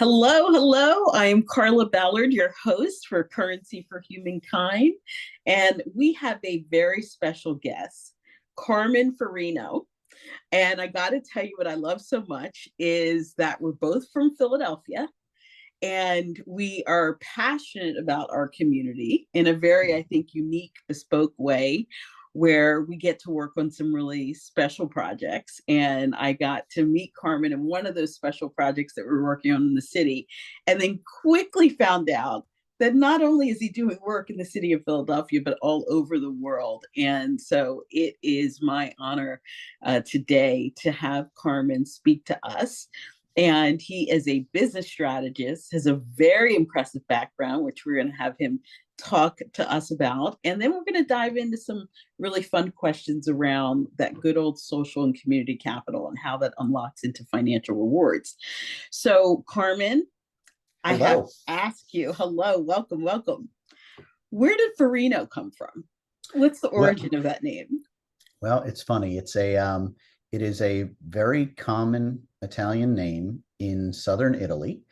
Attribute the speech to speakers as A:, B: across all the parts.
A: Hello, hello. I am Carla Ballard, your host for Currency for Humankind. And we have a very special guest, Carmen Ferrigno. And I got to tell you what I love so much is that we're both from Philadelphia and we are passionate about our community in a very, I think, unique, bespoke way where we get to work on some really special projects. And I got to meet Carmen in one of those special projects that we're working on in the city, and then quickly found out that not only is he doing work in the city of Philadelphia, but all over the world. And so it is my honor today to have Carmen speak to us. And he is a business strategist, has a very impressive background, which we're going to have him talk to us about. And then we're going to dive into some really fun questions around that good old social and community capital and how that unlocks into financial rewards. So, Carmen, I have
B: Hello.
A: to ask you, hello, welcome, welcome. Where did Farino come from? What's the
B: Well,
A: origin of that name?
B: well, it's funny. It is a very common Italian name in southern Italy.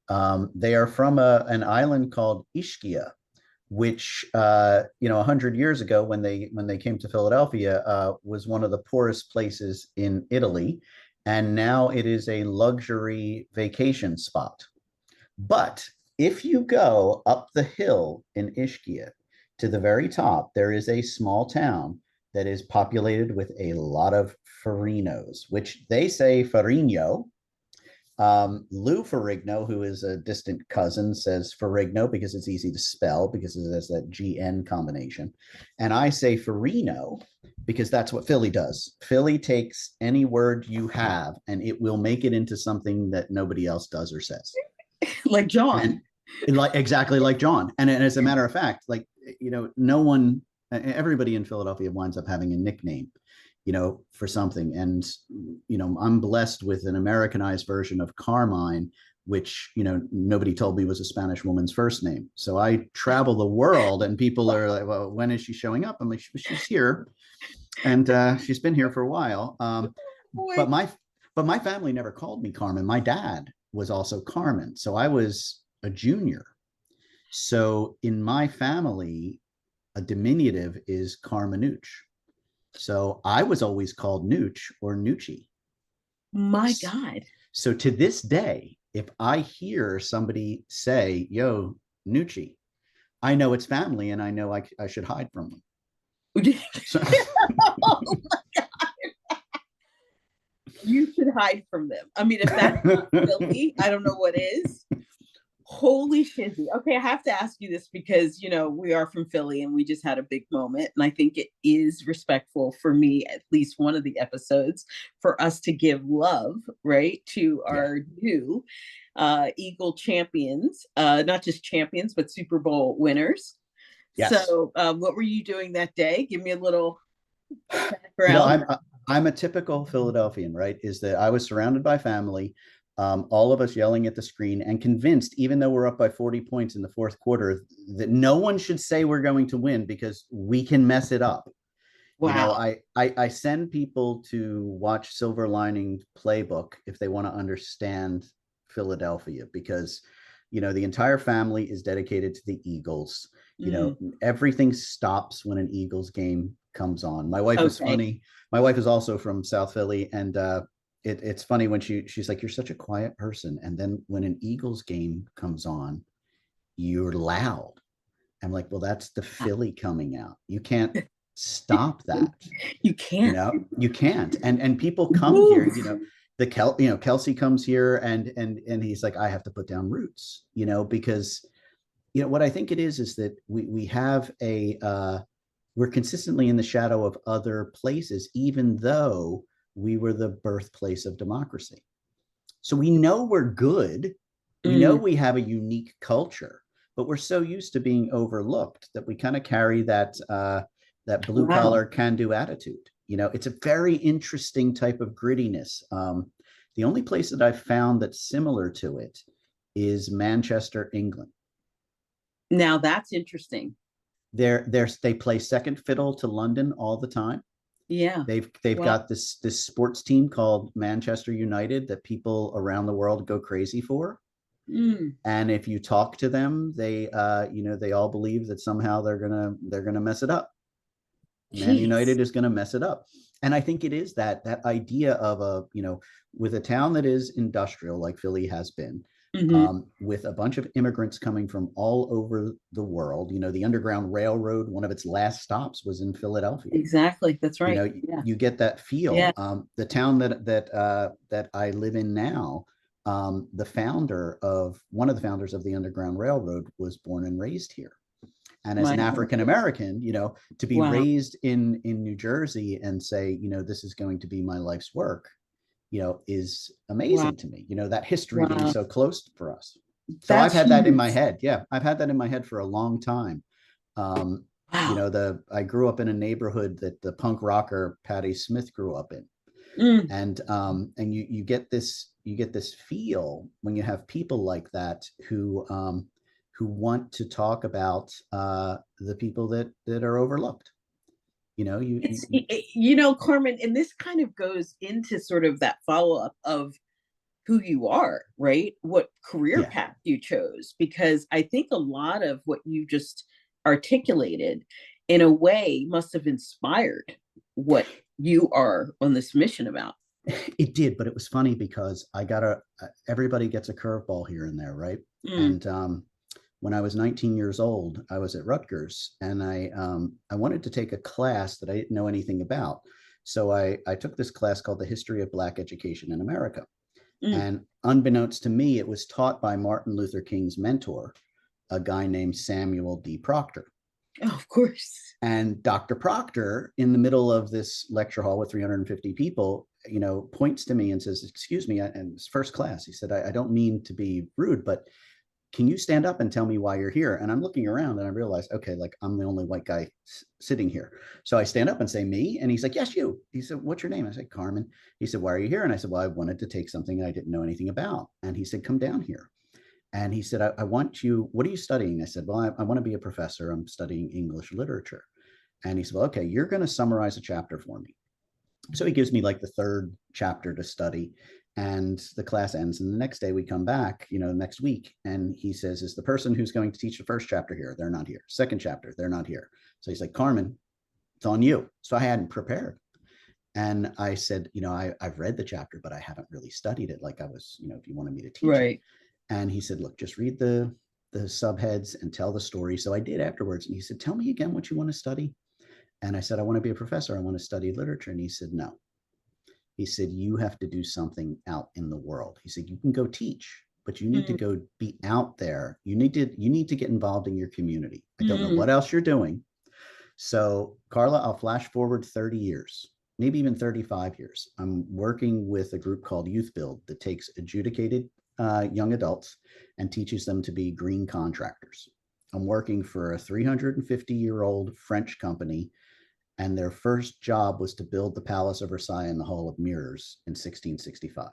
B: They are from an island called Ischia, which 100 years ago, when they came to Philadelphia, was one of the poorest places in Italy, and now it is a luxury vacation spot. But if you go up the hill in Ischia to the very top, there is a small town that is populated with a lot of Farinos, which they say Farigno. Lou Ferrigno, who is a distant cousin, says Ferrigno because it's easy to spell because it has that GN combination. And I say Farino because that's what Philly does. Philly takes any word you have and it will make it into something that nobody else does or says.
A: Like John.
B: And like exactly like John. And as a matter of fact, no one, everybody in Philadelphia winds up having a nickname, for something. And, I'm blessed with an Americanized version of Carmine, which, nobody told me was a Spanish woman's first name. So I travel the world and people are like, well, when is she showing up? I'm like, she's here. And she's been here for a while.
A: Boy.
B: But my family never called me Carmen. My dad was also Carmen. So I was a junior. So in my family, a diminutive is Carmenuch. So I was always called Nooch or Nucci.
A: My God.
B: So to this day, if I hear somebody say, yo, Nucci, I know it's family and I know I should hide from them. So,
A: Oh, you should hide from them. I mean, if that's not Philly, I don't know what is. Holy shizzy. Okay, I have to ask you this because, we are from Philly and we just had a big moment. And I think it is respectful for me, at least one of the episodes, for us to give love, right, to
B: yeah.
A: our new Eagle champions, not just champions, but Super Bowl winners.
B: Yes.
A: So, what were you doing that day? Give me a little
B: You know,
A: background.
B: I'm a typical Philadelphian, right? Is that I was surrounded by family, all of us yelling at the screen and convinced, even though we're up by 40 points in the fourth quarter, that no one should say we're going to win because we can mess it up.
A: Wow.
B: I send people to watch Silver Lining Playbook if they want to understand Philadelphia because the entire family is dedicated to the Eagles.
A: Mm,
B: Everything stops when an Eagles game comes on. My wife is
A: okay.
B: funny. My wife is also from South Philly, and it's funny when she's like, "You're such a quiet person," and then when an Eagles game comes on, you're loud. I'm like, well, that's the Philly coming out. You can't stop that.
A: You can't.
B: You can't. And people come
A: Woo.
B: here. Kelsey comes here and he's like, I have to put down roots. Because what I think it is that we have we're consistently in the shadow of other places, even though we were the birthplace of democracy. So we know we're good. We know
A: Mm,
B: we have a unique culture, but we're so used to being overlooked that we kind of carry that blue
A: wow.
B: collar can do attitude. It's a very interesting type of grittiness. The only place that I've found that's similar to it is Manchester, England.
A: Now that's interesting.
B: They play second fiddle to London all the time.
A: Yeah.
B: They've
A: Wow.
B: got this sports team called Manchester United that people around the world go crazy for.
A: Mm.
B: And if you talk to them, they all believe that somehow they're gonna mess it up. Man
A: Jeez.
B: United is gonna mess it up. And I think it is that idea of with a town that is industrial like Philly has been,
A: Hmm.
B: with a bunch of immigrants coming from all over the world. The Underground Railroad, one of its last stops was in Philadelphia.
A: Exactly. That's
B: you
A: right.
B: know
A: Yeah.
B: you get that
A: Yeah.
B: feel. The town that I live in now, one of the founders of the Underground Railroad was born and raised here. And as
A: My
B: an
A: God.
B: African American, to be
A: Wow.
B: raised in New Jersey and say, this is going to be my life's work, is
A: Wow.
B: amazing to me. That history being
A: Wow.
B: so close for us. So I've
A: That's
B: had that in my
A: huge.
B: head. Yeah, I've had that in my head for a long time. um,
A: Wow.
B: I grew up in a neighborhood that the punk rocker Patti Smith grew up in.
A: Mm.
B: And you get this feel when you have people like that who want to talk about the people that are overlooked. You know,
A: Carmen, and this kind of goes into sort of that follow up of who you are, right? What career
B: yeah.
A: path you chose, because I think a lot of what you just articulated in a way must have inspired what you are on this mission about.
B: It did, but it was funny because everybody gets a curveball here and there, right?
A: Mm.
B: And when I was 19 years old, I was at Rutgers, and I wanted to take a class that I didn't know anything about. So I took this class called The History of Black Education in America.
A: Mm.
B: And unbeknownst to me, it was taught by Martin Luther King's mentor, a guy named Samuel D. Proctor.
A: Oh, of course.
B: And Dr. Proctor, in the middle of this lecture hall with 350 people, points to me and says, "Excuse me," and it's first class. He said, I don't mean to be rude, but can you stand up and tell me why you're here?" And I'm looking around and I realize, okay, like I'm the only white guy sitting here. So I stand up and say, "Me?" And he's like, "Yes, you." He said, "What's your name?" I said, "Carmen." He said, "Why are you here?" And I said, "Well, I wanted to take something I didn't know anything about." And he said, "Come down here." And he said, I want you, what are you studying?" I said, "Well, I want to be a professor. I'm studying English literature." And he said, "Well, okay, you're going to summarize a chapter for me." So he gives me like the third chapter to study, and the class ends. And the next day we come back, next week, and he says, "Is the person who's going to teach the first chapter here?" "They're not here." "Second chapter?" "They're not here." So he's like, "Carmen, it's on you." So I hadn't prepared. And I said, I've read the chapter, but I haven't really studied it like I was, if you wanted me to teach it.
A: Right.
B: And he said, "Look, just read the subheads and tell the story." So I did afterwards. And he said, "Tell me again what you want to study." And I said, "I want to be a professor. I want to study literature." And he said, "No." He said, "You have to do something out in the world." He said, "You can go teach, but you need to
A: Mm.
B: go be out there. You need to get involved in your community. I don't know
A: Mm.
B: what else you're doing." So, Carla, I'll flash forward 30 years, maybe even 35 years. I'm working with a group called Youth Build that takes adjudicated young adults and teaches them to be green contractors. I'm working for a 350-year-old French company, and their first job was to build the Palace of Versailles and the Hall of Mirrors in 1665.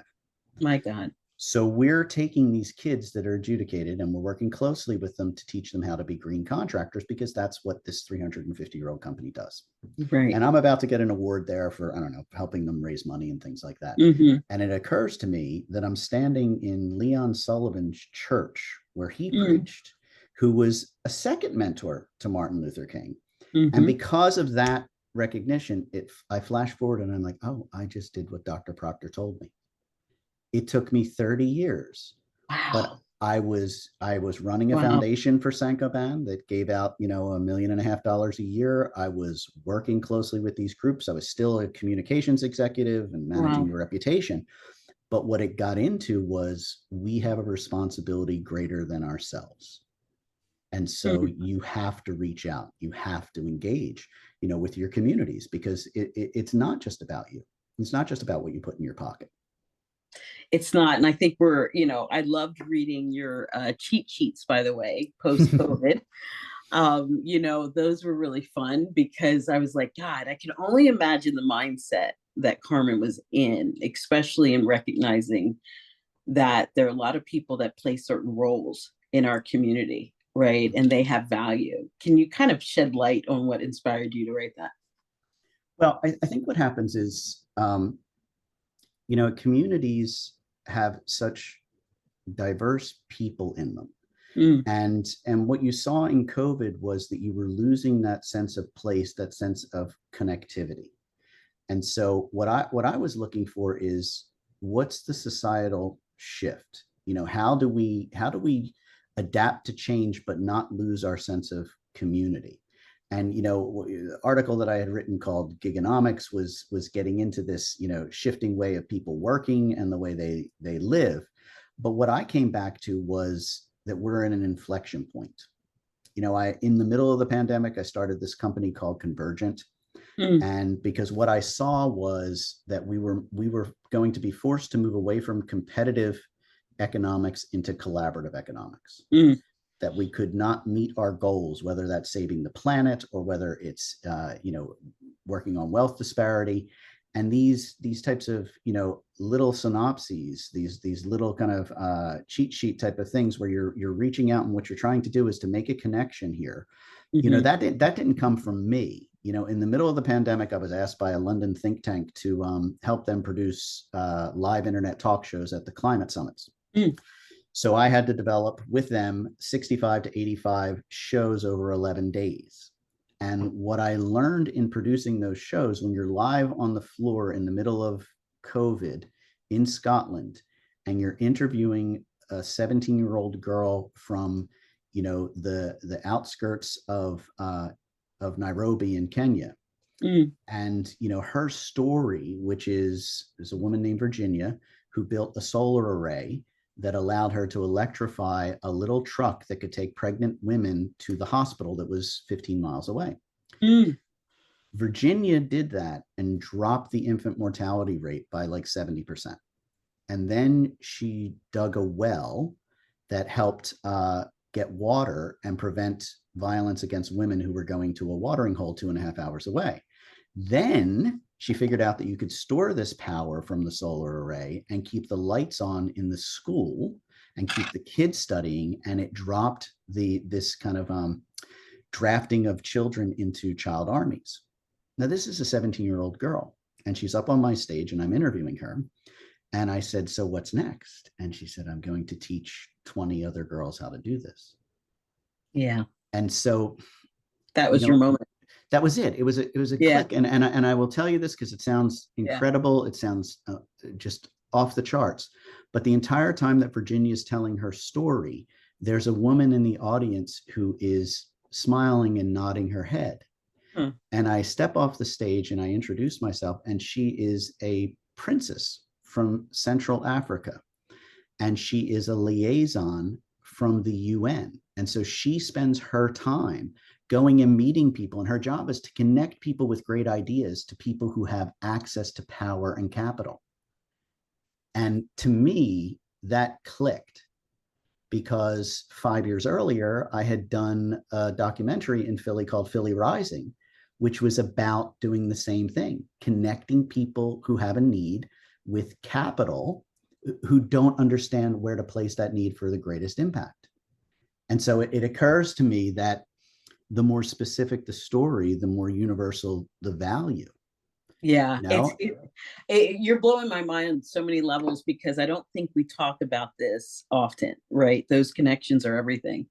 A: My God.
B: So we're taking these kids that are adjudicated and we're working closely with them to teach them how to be green contractors, because that's what this 350-year-old company does.
A: Right.
B: And I'm about to get an award there for, I don't know, helping them raise money and things like that.
A: Mm-hmm.
B: And it occurs to me that I'm standing in Leon Sullivan's church where he
A: Mm.
B: preached, who was a second mentor to Martin Luther King. And
A: Mm-hmm.
B: because of that recognition, I flash forward and I'm like, oh, I just did what Dr. Proctor told me. It took me 30 years, but
A: Wow.
B: I was running a
A: Wow.
B: foundation for Saint-Gobain that gave out, $1.5 million a year. I was working closely with these groups. I was still a communications executive and managing
A: Wow.
B: the reputation. But what it got into was, we have a responsibility greater than ourselves. And so
A: Mm.
B: you have to reach out, you have to engage, with your communities, because it's not just about you. It's not just about what you put in your pocket.
A: It's not. And I think I loved reading your cheat sheets, by the way, post COVID. Those were really fun because I was like, God, I can only imagine the mindset that Carmen was in, especially in recognizing that there are a lot of people that play certain roles in our community, right? And they have value. Can you kind of shed light on what inspired you to write that?
B: Well, I think what happens is, communities have such diverse people in them.
A: Mm,
B: And what you saw in COVID was that you were losing that sense of place, that sense of connectivity. And so what I was looking for is, what's the societal shift? How do we adapt to change but not lose our sense of community? And the article that I had written called Gigonomics was getting into this, shifting way of people working and the way they live. But what I came back to was that we're in an inflection point. I in the middle of the pandemic, I started this company called Convergent.
A: mm,
B: And because what I saw was that we were going to be forced to move away from competitive economics into collaborative economics,
A: mm,
B: that we could not meet our goals, whether that's saving the planet or whether it's working on wealth disparity. And these types of little synopses, these little kind of cheat sheet type of things where you're reaching out, and what you're trying to do is to make a connection here.
A: mm-hmm,
B: That didn't come from me. In the middle of the pandemic, I was asked by a London think tank to help them produce live internet talk shows at the climate summits.
A: mm,
B: So I had to develop with them 65 to 85 shows over 11 days. And what I learned in producing those shows, when you're live on the floor in the middle of COVID in Scotland, and you're interviewing a 17-year-old girl from, the outskirts of Nairobi in Kenya,
A: mm,
B: and her story, which is a woman named Virginia who built a solar array that allowed her to electrify a little truck that could take pregnant women to the hospital that was 15 miles away.
A: mm,
B: Virginia did that and dropped the infant mortality rate by like 70%. And then she dug a well that helped get water and prevent violence against women who were going to a watering hole 2.5 hours away. Then she figured out that you could store this power from the solar array and keep the lights on in the school and keep the kids studying, and it dropped this kind of drafting of children into child armies. Now, this is a 17-year-old girl, and she's up on my stage, and I'm interviewing her. And I said, "So what's next?" And she said, "I'm going to teach 20 other girls how to do this."
A: yeah,
B: And so,
A: that
B: you
A: was your
B: know,
A: moment.
B: that was it. It was a
A: Yeah,
B: click. And I will tell you this because it sounds
A: yeah,
B: incredible. It sounds just off the charts. But the entire time that Virginia is telling her story, there's a woman in the audience who is smiling and nodding her head.
A: huh,
B: And I step off the stage and I introduce myself, and she is a princess from Central Africa, and she is a liaison from the UN. And so she spends her time going and meeting people, and her job is to connect people with great ideas to people who have access to power and capital. And to me, that clicked, because 5 years earlier, I had done a documentary in Philly called Philly Rising, which was about doing the same thing, connecting people who have a need with capital, who don't understand where to place that need for the greatest impact. And so it occurs to me that the more specific the story, the more universal the value.
A: yeah.
B: You know,
A: You're blowing my mind on so many levels because I don't think we talk about this often, right? Those connections are everything.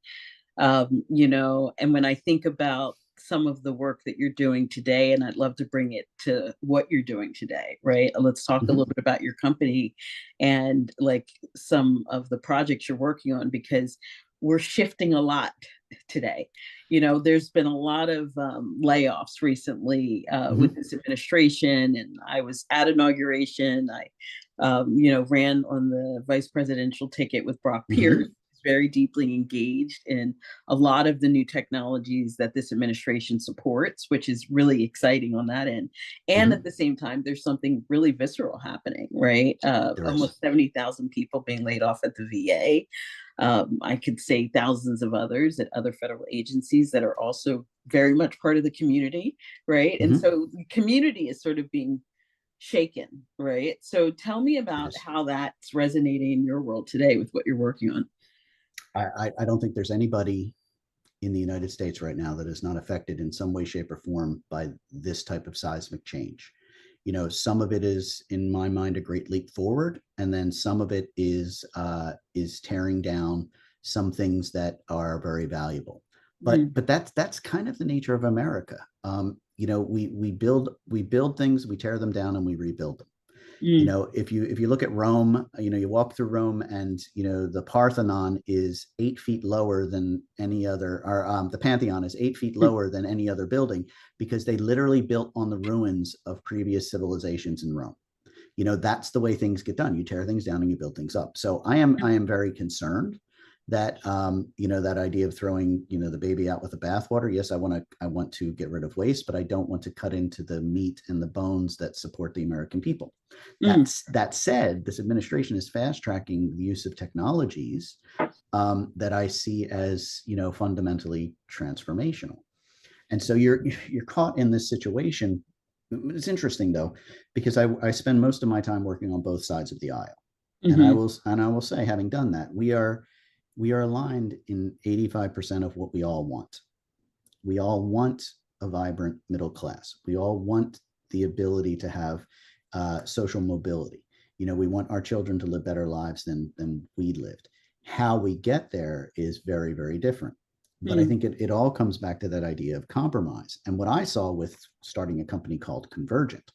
A: And when I think about some of the work that you're doing today, and I'd love to bring it to what you're doing today, right? Let's talk a
B: mm-hmm,
A: little bit about your company and like some of the projects you're working on, because we're shifting a lot today. There's been a lot of layoffs recently with
B: mm-hmm,
A: this administration, and I was at inauguration. I ran on the vice presidential ticket with Brock
B: mm-hmm,
A: Pierce, very deeply engaged in a lot of the new technologies that this administration supports, which is really exciting on that end. And at
B: mm-hmm.
A: the same time, there's something really visceral happening, right?
B: There is.
A: Almost 70,000 people being laid off at the VA. I could say thousands of others at other federal agencies that are also very much part of the community, right? And
B: Mm-hmm.
A: so the community is sort of being shaken, right? So tell me
B: It
A: about
B: is.
A: how that's resonating in your world today with what you're working on.
B: I don't think there's anybody in the United States right now that is not affected in some way, shape, or form by this type of seismic change. Some of it is, in my mind, a great leap forward, and then some of it is tearing down some things that are very valuable.
A: Mm,
B: But that's kind of the nature of America. We build things, we tear them down, and we rebuild them.
A: mm,
B: If you look at Rome, you walk through Rome, and the Parthenon is 8 feet lower than any other, or the Pantheon is 8 feet
A: mm,
B: lower than any other building, because they literally built on the ruins of previous civilizations in Rome. That's the way things get done. You tear things down and you build things up. So I am very concerned that that idea of throwing the baby out with the bathwater. Yes, I want to get rid of waste, but I don't want to cut into the meat and the bones that support the American people.
A: mm.
B: That said, this administration is fast tracking the use of technologies that I see as fundamentally transformational. And so you're caught in this situation. It's interesting though, because I spend most of my time working on both sides of the aisle. And I
A: Mhm.
B: will say, having done that, we are aligned in 85% of what we all want. We all want a vibrant middle class. We all want the ability to have social mobility. We want our children to live better lives than we lived. How we get there is very, very different. But I
A: Mm,
B: think it all comes back to that idea of compromise. And what I saw with starting a company called Convergent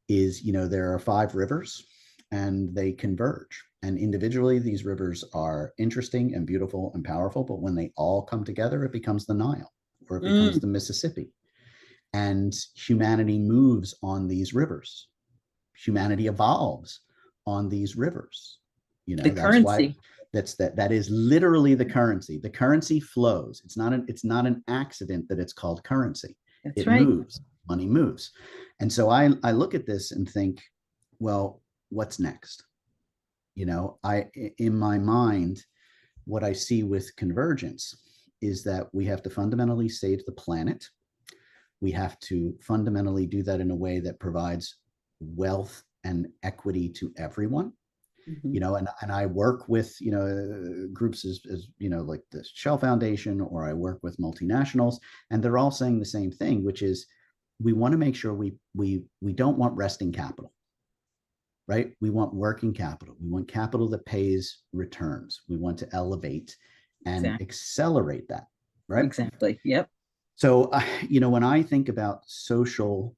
B: is, there are 5 rivers and they converge. And individually, these rivers are interesting and beautiful and powerful. But when they all come together, it becomes the Nile, or it becomes
A: mm.
B: the Mississippi. And humanity moves on these rivers. Humanity evolves on these rivers.
A: The
B: That's why
A: currency.
B: that is literally the currency. The currency flows. It's not an accident that it's called currency.
A: That's
B: It
A: right.
B: moves. Money moves. And so I look at this and think, well, what's next? I in my mind, what I see with convergence is that we have to fundamentally save the planet. We have to fundamentally do that in a way that provides wealth and equity to everyone.
A: Mhm.
B: And I work with groups as like the Shell Foundation, or I work with multinationals, and they're all saying the same thing, which is we want to make sure we don't want resting capital, right? We want working capital. We want capital that pays returns. We want to elevate and
A: Exactly.
B: accelerate that, right?
A: Exactly. Yep.
B: So when I think about social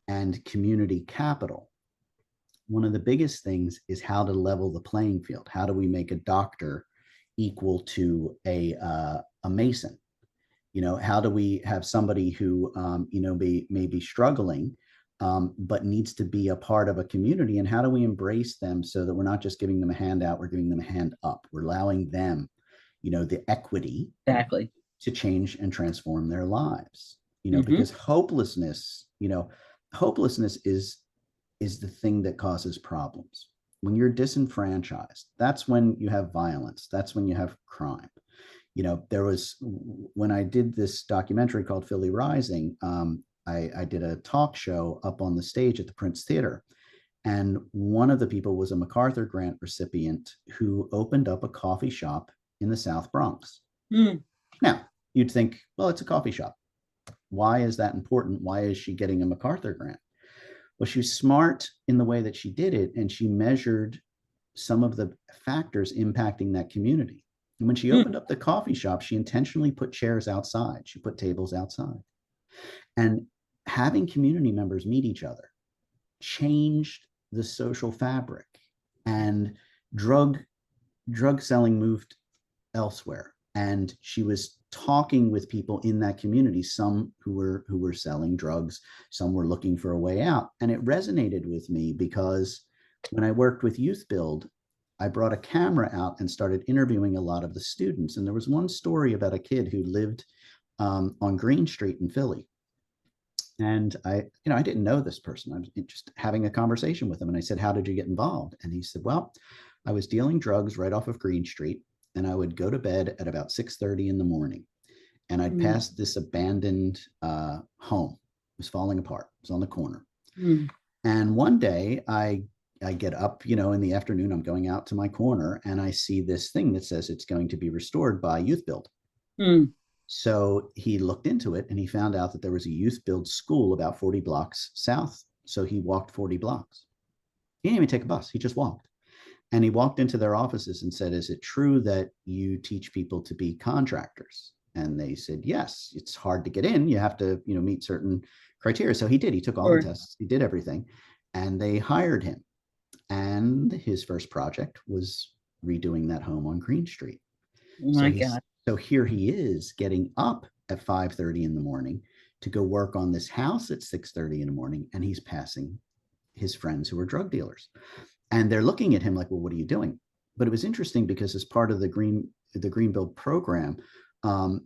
B: and community capital, one of the biggest things is how to level the playing field. How do we make a doctor equal to a mason? How do we have somebody who may be struggling, but needs to be a part of a community? And how do we embrace them so that we're not just giving them a handout, we're giving them a hand up. We're allowing them, the equity
A: Exactly.
B: to change and transform their lives.
A: Hmm.
B: Because hopelessness is the thing that causes problems. When you're disenfranchised, that's when you have violence. That's when you have crime. There was, when I did this documentary called Philly Rising, I did a talk show up on the stage at the Prince Theater. And one of the people was a MacArthur Grant recipient who opened up a coffee shop in the South Bronx.
A: Mm.
B: Now, you'd think, well, it's a coffee shop. Why is that important? Why is she getting a MacArthur Grant? Well, she was smart in the way that she did it, and she measured some of the factors impacting that community. And when she
A: Mm.
B: opened up the coffee shop, she intentionally put chairs outside. She put tables outside. And having community members meet each other changed the social fabric. And drug drug selling moved elsewhere. And she was talking with people in that community, some who were selling drugs, some were looking for a way out. And it resonated with me because when I worked with Youth Build, I brought a camera out and started interviewing a lot of the students. And there was one story about a kid who lived on Green Street in Philly. And I didn't know this person. I was just having a conversation with him. And I said, "How did you get involved?" And he said, "Well, I was dealing drugs right off of Green Street, and I would go to bed at about 6:30 in the morning. And I'd
A: Mm.
B: pass this abandoned home. It was falling apart. It was on the corner.
A: Mm.
B: And one day I get up, in the afternoon, I'm going out to my corner, and I see this thing that says it's going to be restored by Youth Build.
A: Mm.
B: So he looked into it and he found out that there was a Youth Build school about 40 blocks south So he walked 40 blocks. He didn't even take a bus. He just walked. And he walked into their offices and said, is it true that you teach people to be contractors? And they said, yes, it's hard to get in. You have to, meet certain criteria. So he did. He took all the tests. He did everything. And they hired him. And his first project was redoing that home on Green Street.
A: Oh my God.
B: So here he is getting up at 5:30 in the morning to go work on this house at 6:30 in the morning. And he's passing his friends who are drug dealers. And they're looking at him like, well, what are you doing? But it was interesting because as part of the Green Build program, the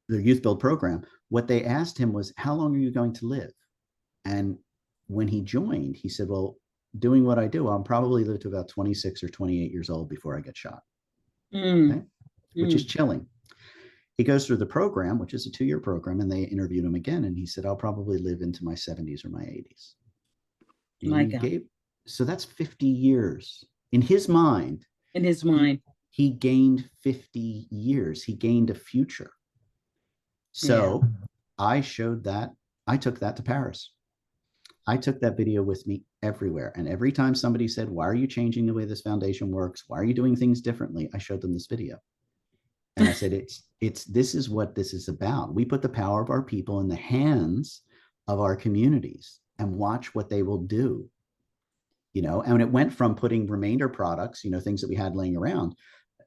B: Youth Build program, what they asked him was, how long are you going to live? And when he joined, he said, well, doing what I do, I'll probably live to about 26 or 28 years old before I get shot. Okay? Which is chilling. He goes through the program, which is a 2-year program, and they interviewed him again. And he said, I'll probably live into my 70s or my 80s.
A: My God.
B: So that's 50 years. In his mind, he gained 50 years. He gained a future. So I showed that. I took that to Paris. I took that video with me everywhere. And every time somebody said, why are you changing the way this foundation works? Why are you doing things differently? I showed them this video. And I said, this is what this is about. We put the power of our people in the hands of our communities and watch what they will do. And it went from putting remainder products, things that we had laying around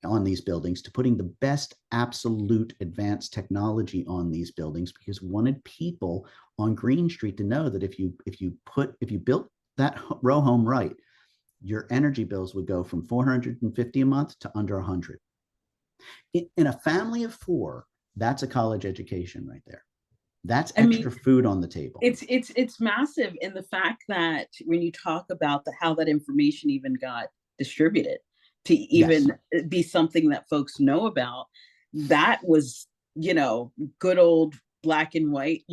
B: on these buildings, to putting the best absolute advanced technology on these buildings, because we wanted people on Green Street to know that if you built that row home right, your energy bills would go from $450 a month to under $100. In a family of 4, that's a college education right there. That's extra food on the table.
A: It's massive in the fact that when you talk about how that information even got distributed to even be something that folks know about, that was, good old black and white,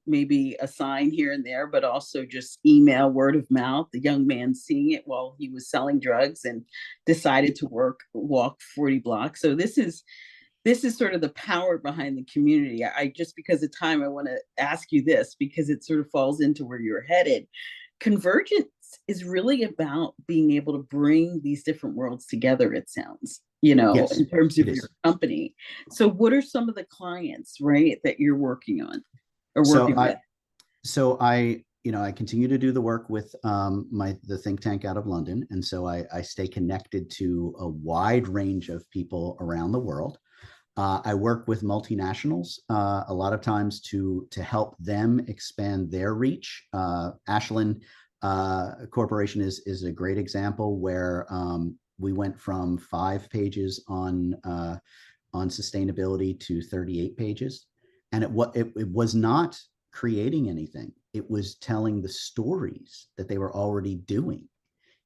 A: maybe a sign here and there, but also just email, word of mouth, the young man seeing it while he was selling drugs and decided to walk 40 blocks. So this is sort of the power behind the community. I just, because of time, I want to ask you this, because it sort of falls into where you're headed. Convergence is really about being able to bring these different worlds together, it sounds, in terms of your company. So what are some of the clients, right, that you're working on or working with?
B: So I continue to do the work with the think tank out of London. And so I stay connected to a wide range of people around the world. I work with multinationals a lot of times to help them expand their reach. Ashland Corporation is a great example where we went from 5 pages on sustainability to 38 pages, and it was not creating anything. It was telling the stories that they were already doing.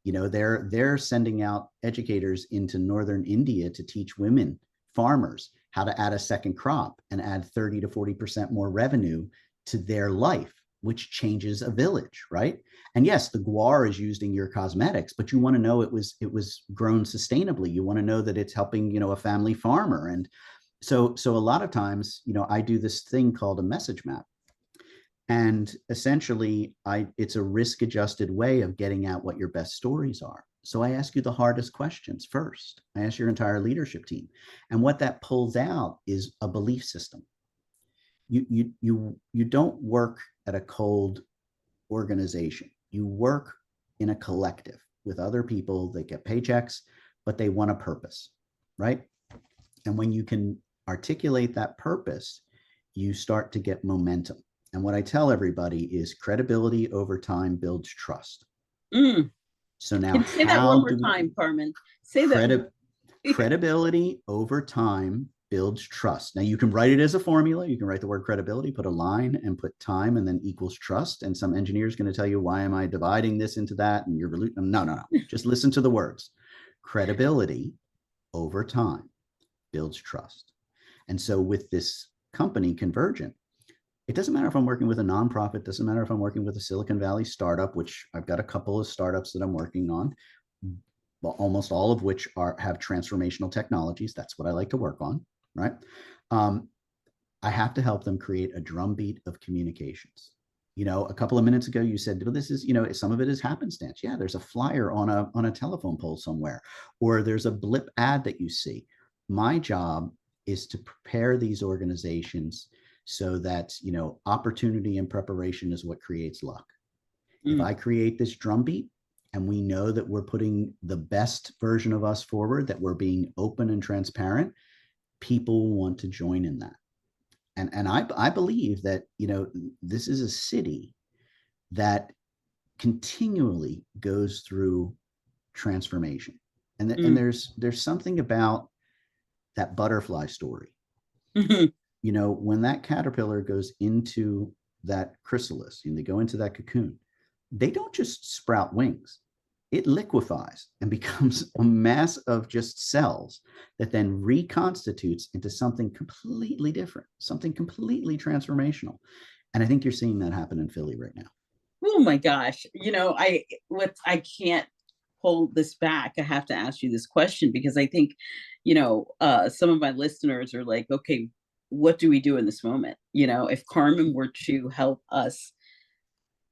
B: They're sending out educators into northern India to teach women farmers how to add a second crop and add 30 to 40% more revenue to their life, which changes a village, right? And yes, the guar is used in your cosmetics, but you want to know it was grown sustainably. You want to know that it's helping, a family farmer. And so a lot of times, I do this thing called a message map. And essentially, it's a risk-adjusted way of getting out what your best stories are. So I ask you the hardest questions first. I ask your entire leadership team. And what that pulls out is a belief system. You don't work at a cold organization. You work in a collective with other people that get paychecks, but they want a purpose, right? And when you can articulate that purpose, you start to get momentum. And what I tell everybody is credibility over time builds trust. So now,
A: say that one more time, Carmen. Say that.
B: Credibility over time builds trust. Now you can write it as a formula. You can write the word credibility, put a line and put time and then equals trust. And some engineer is going to tell you, why am I dividing this into that? And you're no. Just listen to the words. Credibility over time builds trust. And so with this company, Convergent, it doesn't matter if I'm working with a nonprofit, doesn't matter if I'm working with a Silicon Valley startup, which I've got a couple of startups that I'm working on, well, almost all of which have transformational technologies. That's what I like to work on, right? I have to help them create a drumbeat of communications. A couple of minutes ago, you said, well, this is, some of it is happenstance. Yeah, there's a flyer on a telephone pole somewhere, or there's a blip ad that you see. My job is to prepare these organizations so that, opportunity and preparation is what creates luck. If
A: Mm.
B: I create this drumbeat and we know that we're putting the best version of us forward, that we're being open and transparent, people want to join in that. And I believe that, this is a city that continually goes through transformation. And
A: Mm.
B: there's something about that butterfly story.
A: Mhm.
B: When that caterpillar goes into that chrysalis and they go into that cocoon, they don't just sprout wings. It liquefies and becomes a mass of just cells that then reconstitutes into something completely different, something completely transformational. And I think you're seeing that happen in Philly right now.
A: Oh my gosh. I can't hold this back. I have to ask you this question because I think, some of my listeners are like, okay, what do we do in this moment? If Carmen were to help us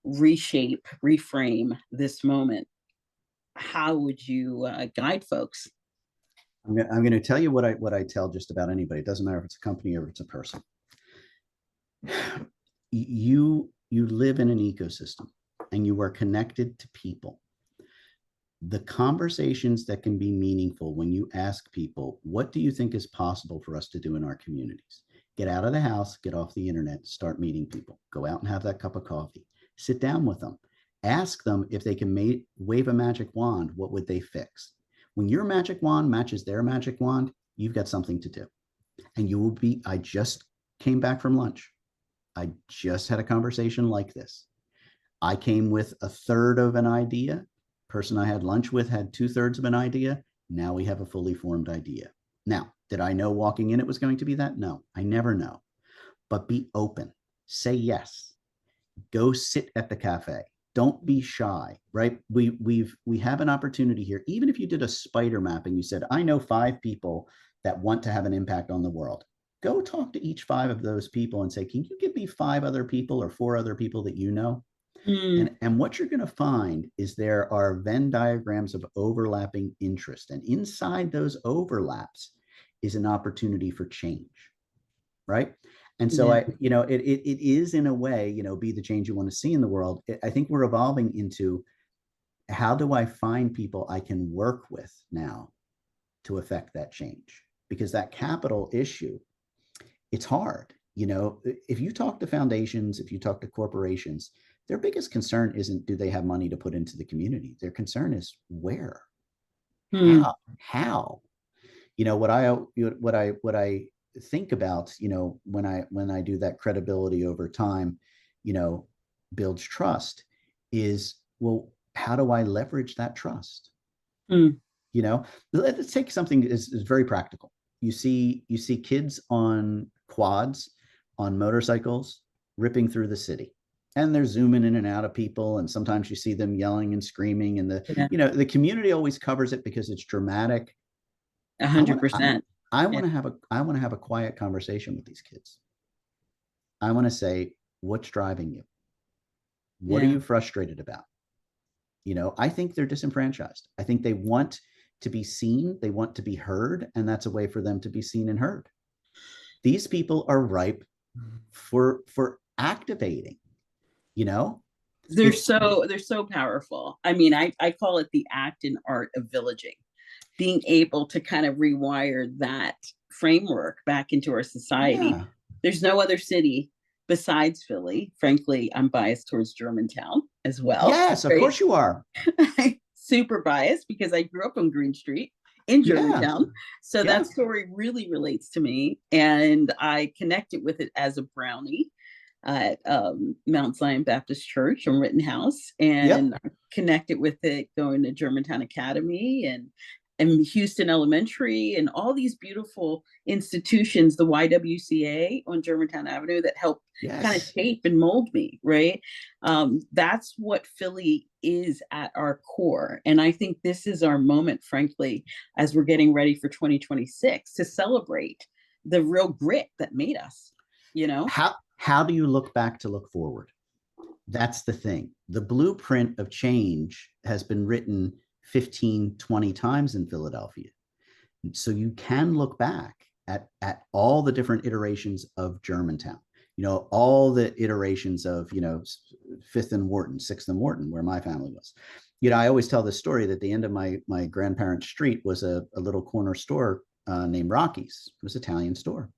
A: reshape, reframe this moment, how would you guide folks?
B: I'm going to tell you what I tell just about anybody. It doesn't matter if it's a company or if it's a person. You live in an ecosystem and you are connected to people. The conversations that can be meaningful when you ask people, what do you think is possible for us to do in our communities? Get out of the house, get off the internet, start meeting people, go out and have that cup of coffee, sit down with them, ask them if they can wave a magic wand, what would they fix? When your magic wand matches their magic wand, you've got something to do. And you will be, I just came back from lunch. I just had a conversation like this. I came with a third of an idea. Person I had lunch with had 2/3 of an idea. Now we have a fully formed idea. Now, did I know walking in it was going to be that? No, I never know. But be open. Say yes. Go sit at the cafe. Don't be shy, right? We have an opportunity here. Even if you did a spider map and you said, I know 5 people that want to have an impact on the world. Go talk to each 5 of those people and say, can you give me 5 other people or 4 other people that you know?
A: Mm.
B: And what you're going to find is there are Venn diagrams of overlapping interest. And inside those overlaps is an opportunity for change, right? And so
A: Yeah.
B: it is in a way, be the change you want to see in the world. I think we're evolving into, how do I find people I can work with now to affect that change? Because that capital issue, it's hard. If you talk to foundations, if you talk to corporations, their biggest concern isn't do they have money to put into the community. Their concern is where,
A: Mm.
B: how. What I think about, when I do that credibility over time, you know, builds trust, is, well, how do I leverage that trust?
A: Mm.
B: Let's take something that is very practical. You see kids on quads, on motorcycles, ripping through the city, and they're zooming in and out of people, and sometimes you see them yelling and screaming, and
A: Yeah.
B: the community always covers it because it's dramatic.
A: A
B: I
A: hundred
B: want I,
A: percent.
B: I
A: Yeah.
B: want to have a quiet conversation with these kids. I want to say, what's driving you? What are
A: Yeah.
B: you frustrated about? I think they're disenfranchised. I think they want to be seen, they want to be heard, and that's a way for them to be seen and heard. These people are ripe for activating. You know, it's
A: They're so powerful. I mean, I call it the act and art of villaging, being able to kind of rewire that framework back into our society.
B: yeah,
A: There's no other city besides Philly. Frankly, I'm biased towards Germantown as well.
B: yes, of
A: Right.
B: course you are.
A: Super biased because I grew up on Green Street in
B: Yeah,
A: Germantown. So
B: yeah,
A: that story really relates to me. And I connected with it as a brownie at Mount Zion Baptist Church on Rittenhouse,
B: yep,
A: and connected with it going to Germantown Academy and Houston Elementary and all these beautiful institutions, the YWCA on Germantown Avenue that helped kind of
B: yes.
A: shape and mold me, right? That's what Philly is at our core. And I think this is our moment, frankly, as we're getting ready for 2026 to celebrate the real grit that made us, you know?
B: How do you look back to look forward? That's the thing. The blueprint of change has been written 15, 20 times in Philadelphia. So you can look back at all the different iterations of Germantown, all the iterations of, Fifth and Wharton, Sixth and Wharton, where my family was. I always tell this story that the end of my grandparents' street was a little corner store named Rocky's. It was an Italian store,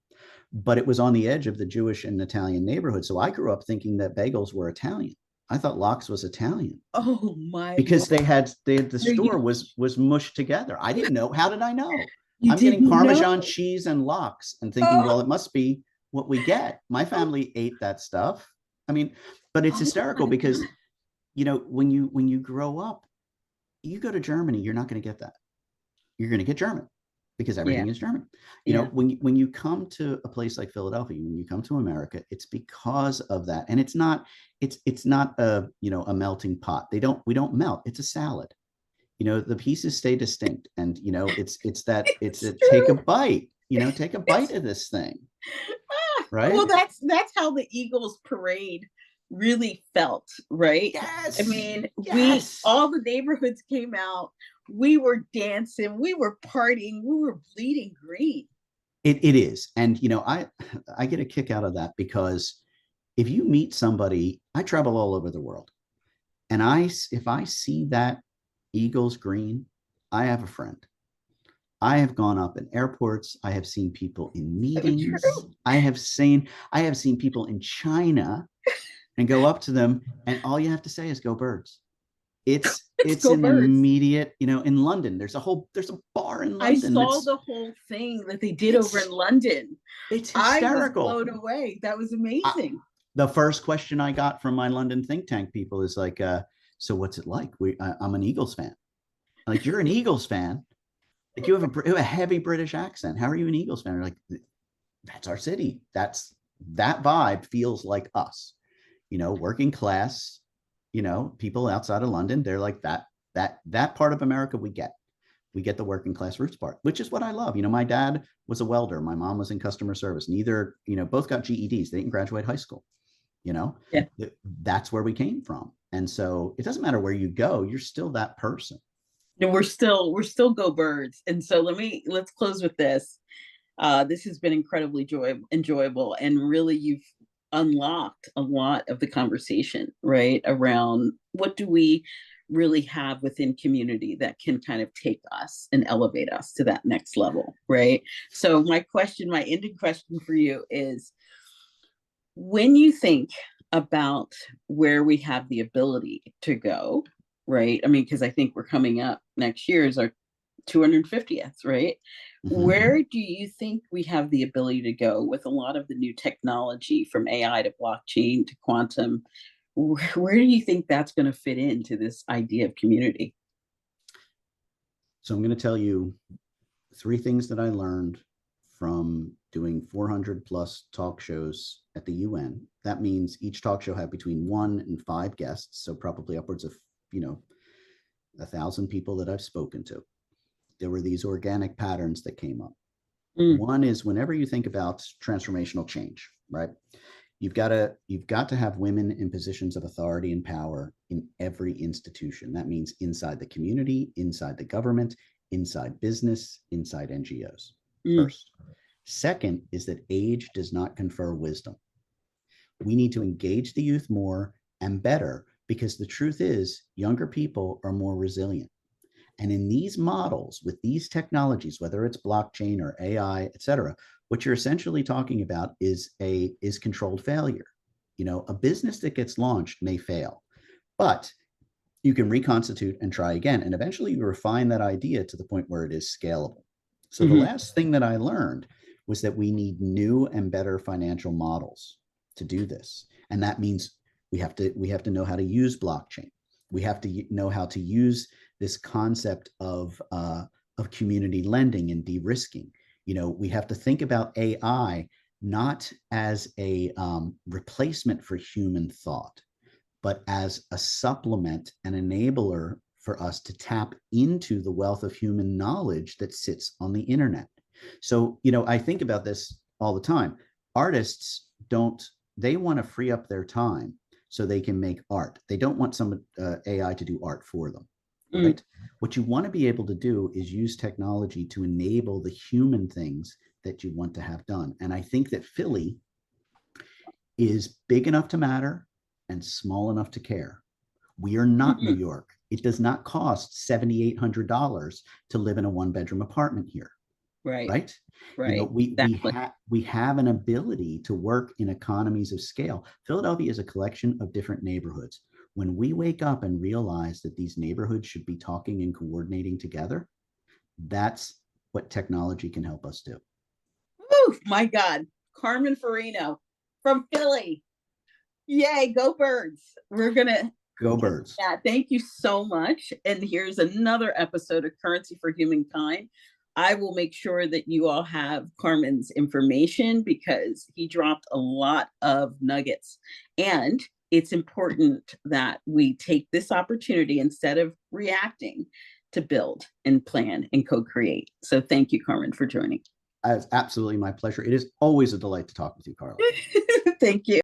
B: but it was on the edge of the Jewish and Italian neighborhood. So I grew up thinking that bagels were Italian. I thought Locke's was Italian
A: Oh my
B: because
A: Lord.
B: the
A: No,
B: store was mushed together. I didn't know. How did I know?
A: you
B: I'm getting
A: didn't
B: Parmesan
A: know?
B: cheese and lox and thinking,
A: Oh,
B: well, it must be what we get. My
A: oh,
B: family ate that stuff. I mean, but it's
A: oh
B: hysterical
A: my
B: because,
A: God.
B: when you grow up, you go to Germany, you're not going to get that. You're going to get German because
A: Yeah,
B: everything is German.
A: yeah,
B: When you come to a place like Philadelphia, when you come to America, it's because of that. And it's not a melting pot. We don't melt. It's a salad. The pieces stay distinct, and it's
A: it's
B: a take a
A: true.
B: bite, take a bite
A: It's
B: of this thing,
A: well,
B: right?
A: that's how the Eagles parade really felt, right? I
B: Yes,
A: mean, we
B: yes,
A: all the neighborhoods came out, we were dancing, we were partying, we were bleeding green.
B: it is. And I get a kick out of that because if you meet somebody, I travel all over the world, and if I see that Eagles green, I have a friend. I have gone up in airports. I have seen people in
A: So
B: meetings.
A: true.
B: I have seen people in China and go up to them, and all you have to say is "Go Birds." It's
A: Let's
B: it's
A: go
B: an
A: birds.
B: immediate, in London. There's a bar in
A: I
B: London
A: saw
B: that's
A: the whole thing that they did over in
B: it's
A: London.
B: it's
A: I was
B: hysterical.
A: blown away. That was
B: I,
A: amazing.
B: the first question I got from my London think tank people is like, "So what's it like? I'm an Eagles fan." I'm like, "You're an Eagles fan? Like you have a heavy British accent. How are you an Eagles fan?" They're like, "That's our city. That vibe feels like us." Working class, people outside of London, they're like that part of America we get the working class roots part, which is what I love. My dad was a welder, my mom was in customer service. Neither, both got GEDs. They didn't graduate high school. You know,
A: Yeah.
B: that's where we came from. And so it doesn't matter where you go, you're still that person.
A: And we're still go birds. And so let's close with this. This has been incredibly enjoyable, and really you've unlocked a lot of the conversation, right, around what do we really have within community that can kind of take us and elevate us to that next level, right? So my ending question for you is, when you think about where we have the ability to go, right? I mean, because I think we're coming up next year is our 250th, right?
B: Mm-hmm.
A: Where do you think we have the ability to go with a lot of the new technology from AI to blockchain to quantum? Where do you think that's going to fit into this idea of community?
B: So I'm going to tell you three things that I learned from doing 400 plus talk shows at the UN. That means each talk show had between 1 and 5 guests, so probably upwards of, you know, 1,000 people that I've spoken to. There were these organic patterns that came up.
A: Mm,
B: One is whenever you think about transformational change, right? You've got to have women in positions of authority and power in every institution. That means inside the community, inside the government, inside business, inside NGOs.
A: mm,
B: First. Second is that age does not confer wisdom. We need to engage the youth more and better because the truth is younger people are more resilient. And in these models, with these technologies, whether it's blockchain or AI, et cetera, what you're essentially talking about is controlled failure. A business that gets launched may fail, but you can reconstitute and try again. And eventually you refine that idea to the point where it is scalable. So the
A: mhm,
B: last thing that I learned was that we need new and better financial models to do this. And that means we have to know how to use blockchain. We have to know how to use this concept of community lending and de-risking. We have to think about AI not as a replacement for human thought, but as a supplement, an enabler for us to tap into the wealth of human knowledge that sits on the internet. So, I think about this all the time. Artists don't, they want to free up their time so they can make art. They don't want some AI to do art for them,
A: Mm.
B: right? What you want to be able to do is use technology to enable the human things that you want to have done. And I think that Philly is big enough to matter and small enough to care. We are not New
A: Mhm.
B: York. It does not cost $7,800 to live in a one-bedroom apartment here,
A: Right,
B: right? You know,
A: right, exactly.
B: we have an ability to work in economies of scale. Philadelphia is a collection of different neighborhoods. When we wake up and realize that these neighborhoods should be talking and coordinating together, that's what technology can help us do.
A: Woo, my God. Carmen Ferrigno from Philly. Yay, go birds. We're going to
B: Go
A: take
B: birds.
A: that. Thank you so much. And here's another episode of Currency for Humankind. I will make sure that you all have Carmen's information because he dropped a lot of nuggets. And it's important that we take this opportunity instead of reacting to build and plan and co create. So thank you, Carmen, for joining.
B: It's absolutely my pleasure. It is always a delight to talk with you, Carla.
A: Thank you.